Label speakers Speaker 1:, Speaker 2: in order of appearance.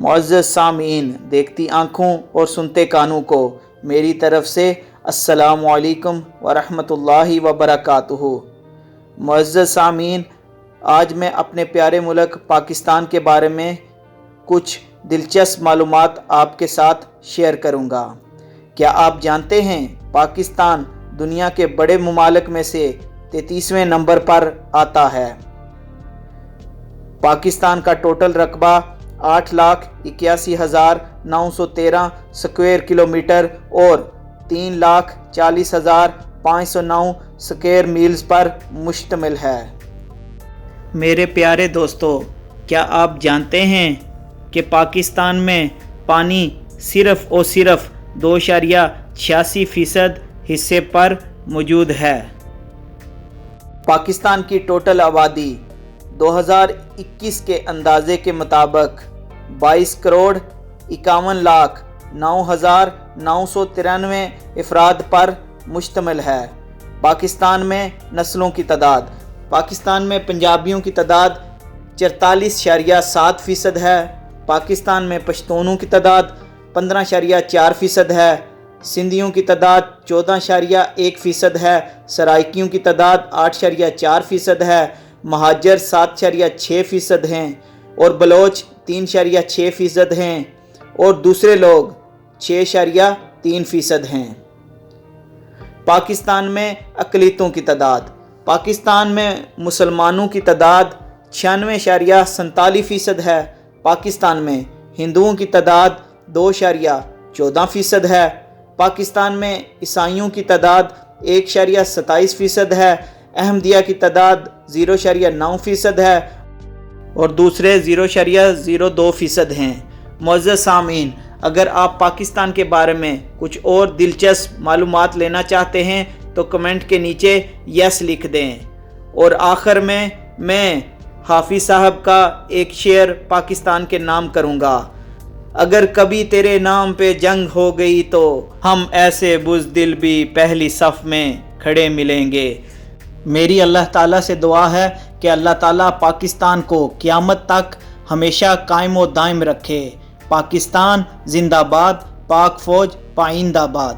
Speaker 1: मुअज़्ज़ज़ सामीन, देखती आँखों और सुनते कानों को मेरी तरफ से अस्सलामु अलैकुम व रहमतुल्लाहि व बरकातुहू। मुअज़्ज़ज़ सामीन, आज मैं अपने प्यारे मुल्क पाकिस्तान के बारे में कुछ दिलचस्प मालूमात आपके साथ शेयर करूँगा। क्या आप जानते हैं पाकिस्तान दुनिया के बड़े ममालिक में से 33वें नंबर पर आता है। पाकिस्तान का टोटल रकबा 8,81,913 स्क्वायर किलोमीटर और 3,40,509 स्क्वायर मील्स पर मुश्तमिल है। मेरे प्यारे दोस्तों, क्या आप जानते हैं कि पाकिस्तान में पानी सिर्फ़ और सिर्फ 2.86% हिस्से पर मौजूद है। पाकिस्तान की टोटल आबादी 2021 के अंदाजे के मुताबिक 22,51,09,993 अफराद पर मुश्तमिल है। पाकिस्तान में नस्लों की तादाद, पाकिस्तान में पंजाबियों की तादाद 44.7% है। पाकिस्तान में पश्तूनों की तादाद 15.4% है। सिंधियों की तादाद 14.1% है। सराइकियों की तादाद 8.4% है। महाजर 7.6% हैं और बलोच 3.6% हैं और दूसरे लोग 6.3% हैं। पाकिस्तान में अक़लियतों की तादाद, पाकिस्तान में मुसलमानों की तादाद 96.47% है। पाकिस्तान में हिंदुओं की तादाद 2.14% है। पाकिस्तान में ईसाइयों की तादाद 1.27% है। अहमदिया की तादाद 0.9% है और दूसरे 0.02% हैं। मुअज़्ज़ज़ सामीन, अगर आप पाकिस्तान के बारे में कुछ और दिलचस्प मालूमात लेना चाहते हैं तो कमेंट के नीचे यस लिख दें। और आखिर में मैं हाफिज़ साहब का एक शेर पाकिस्तान के नाम करूँगा। अगर कभी तेरे नाम पे जंग हो गई तो हम ऐसे बुज़दिल भी पहली सफ़ में खड़े मिलेंगे। मेरी अल्लाह ताला से दुआ है कि अल्लाह ताला पाकिस्तान को क़यामत तक हमेशा कायम व दायम रखे। पाकिस्तान जिंदाबाद, पाक फ़ौज पाइंदाबाद।